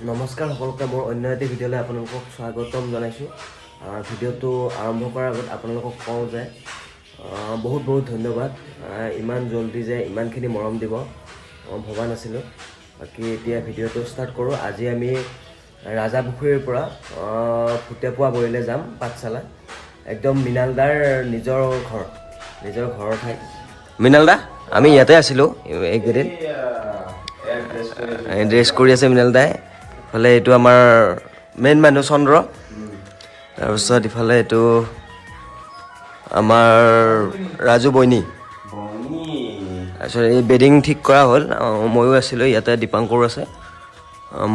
নমস্কাৰ সকলোকে মোৰ অন্য এটা ভিডিঅ'লৈ আপোনালোকক স্বাগতম জনাইছোঁ। ভিডিঅ'টো আৰম্ভ কৰাৰ আগত আপোনালোকক কওঁ যে বহুত বহুত ধন্যবাদ। ইমান জলদি যে ইমানখিনি মৰম দিব ভবা নাছিলোঁ। বাকী এতিয়া ভিডিঅ'টো ষ্টাৰ্ট কৰোঁ। আজি আমি ৰাজাপুখুৰীৰ পৰা ফুটেপুৱা বৰিলৈ যাম পাঠশালা। একদম মৃণালদাৰ নিজৰ ঘৰৰ ঠাইত। মৃণালদা আমি ইয়াতে আছিলোঁ এইকেইদিন। ড্ৰেছ কৰি আছে মৃণালদাই। ইফালে এইটো আমাৰ মেইন মানুহ চন্দ্ৰ, তাৰপিছত ইফালে এইটো আমাৰ ৰাজু বৈনী। তাৰপিছত এই বেডিং ঠিক কৰা হ'ল। ময়ো আছিলোঁ ইয়াতে, দীপাংকৰো আছে।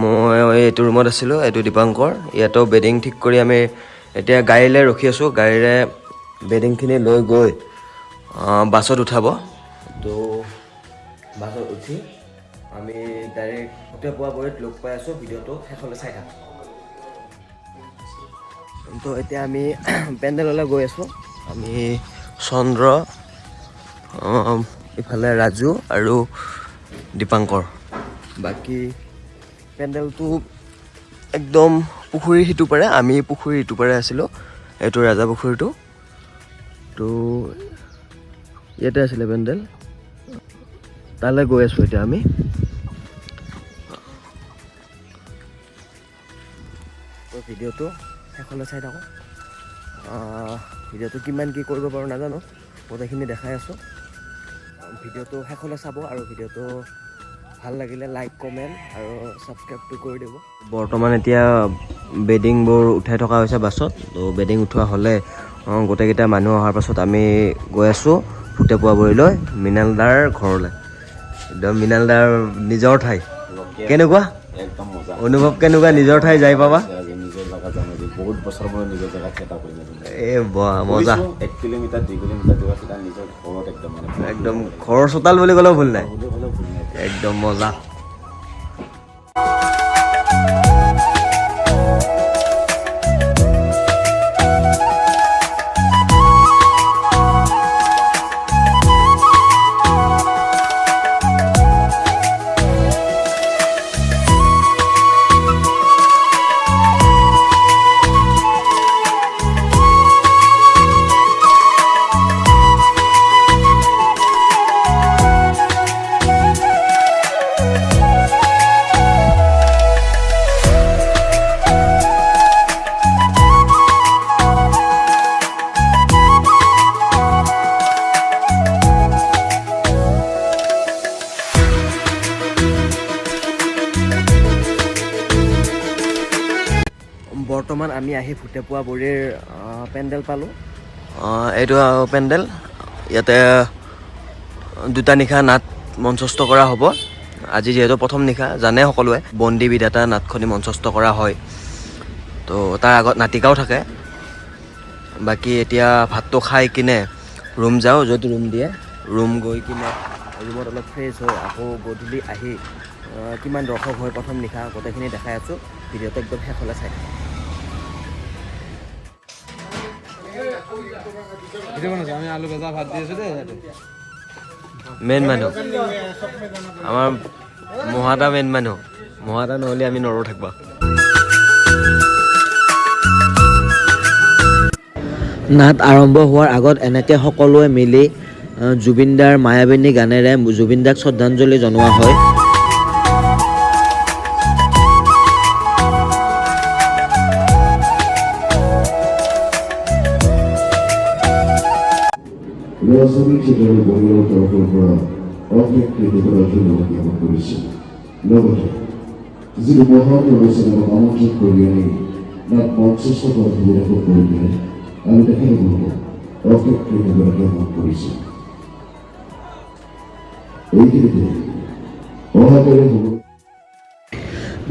মই এইটো ৰুমত আছিলোঁ, এইটো দীপাংকৰ। ইয়াতো বেডিং ঠিক কৰি আমি এতিয়া গাড়ীলৈ ৰখি আছোঁ। গাড়ীৰে বেডিংখিনি লৈ গৈ বাছত উঠাব। তো বাছত উঠি আমি ডাইৰেক্ট ফুটেপুৱা বৰিত লগ পাই আছোঁ। ভিডিঅ'টো শেষলৈ চাই থাকক। তো এতিয়া আমি পেণ্ডেললৈ গৈ আছোঁ। আমি চন্দ্ৰ, ইফালে ৰাজু আৰু দীপাংকৰ। বাকী পেণ্ডেলটো একদম পুখুৰীৰ সিটো পাৰে, আমি পুখুৰীৰ ইটো পাৰে আছিলোঁ। এইটো ৰাজা পুখুৰীটো। তো ইয়াতে আছিলে পেণ্ডেল, তালৈ গৈ আছোঁ এতিয়া আমি। তো ভিডিঅ'টো শেষলৈ চাই থাকোঁ। ভিডিঅ'টো কিমান কি কৰিব পাৰোঁ নাজানো, গোটেইখিনি দেখাই আছোঁ। ভিডিঅ'টো শেষলৈ চাব আৰু ভিডিঅ'টো ভাল লাগিলে লাইক, কমেণ্ট আৰু ছাবস্ক্ৰাইবটো কৰি দিব। বৰ্তমান এতিয়া বেডিংবোৰ উঠাই থকা হৈছে বাছত। তো বেডিং উঠোৱা হ'লে গোটেইকেইটা মানুহ অহাৰ পাছত আমি গৈ আছোঁ ফুটেপুৱা বৰিলৈ, মৃণালদাৰ ঘৰলৈ। একদম মৃণালদাৰ নিজৰ ঠাই। কেনেকুৱা একদম মজা অনুভৱ? কেনেকুৱা নিজৰ ঠাই যাই পাবা? নিজৰ জেগা যাম, বহুত বছৰ মই নিজৰ জেগা খেতা কৰি মজা। 1 কিলোমিটাৰ 2 কিলোমিটাৰ দূৰত এটা নিজৰ ঘৰত একদম ঘৰৰ চোতাল বুলি ক'লেও ভুল নাই। একদম মজা। বৰ্তমান আমি আহি ফুটেপুৱা বৰিৰ পেণ্ডেল পালোঁ। এইটো পেণ্ডেল। ইয়াতে 2টা নিশা নাট মঞ্চস্থ কৰা হ'ব। আজি যিহেতু প্ৰথম নিশা, জানে সকলোৱে বন্দী বিধাতা নাটখনি মঞ্চস্থ কৰা হয়। তো তাৰ আগত নাটিকাও থাকে। বাকী এতিয়া ভাতটো খাই কিনে ৰুম যাওঁ, য'ত ৰুম দিয়ে। ৰুম গৈ কিনে ৰুমত অলপ ফ্ৰেছ হৈ আকৌ গধূলি আহি কিমান দৰ্শক হয় প্ৰথম নিশা গোটেইখিনি দেখাই আছোঁ। ভিডিঅ'টো একদম শেষলৈ চাই থাকক। মেইন মানুহ আমাৰ মহাদা, মেইন মানুহ মহাদা নহ'লে আমি নৰো থাকিবা। নাট আৰম্ভ হোৱাৰ আগত এনেকৈ সকলোৱে মিলি জুবিনদাৰ মায়াবিনী গানেৰে জুবিনদাক শ্ৰদ্ধাঞ্জলি জনোৱা হয়। ল'ৰা-ছোৱালী থিয়েটাৰৰ পৰিয়ালৰ তৰফৰ পৰা অশেষ কৃতজ্ঞতা জ্ঞাপন কৰিছে। লগতে যিটো মহান আলোচনাক আমন্ত্ৰণ কৰি আনি নাট মঞ্চস্থ কৰা সুবিধাটো কৰি দিলে আমি তেখেতলোকক অশেষ কৃতজ্ঞতা জ্ঞাপন কৰিছোঁ। এইখিনিতে অহাকালি হ'ব।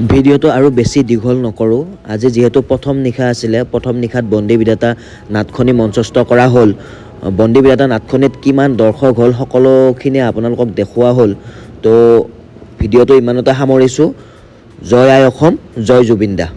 ভিডিঅ'টো আৰু বেছি দীঘল নকৰোঁ। আজি যিহেতু প্ৰথম নিশা আছিলে, প্ৰথম নিশাত বন্দী বিধাতা নাটখনি মঞ্চস্থ কৰা হ'ল। বন্দী বিধাতা নাটখনিত কিমান দৰ্শক হ'ল সকলোখিনি আপোনালোকক দেখুওৱা হ'ল। তো ভিডিঅ'টো ইমানতে সামৰিছোঁ। জয় আই অসম, জয় জুবিন দা।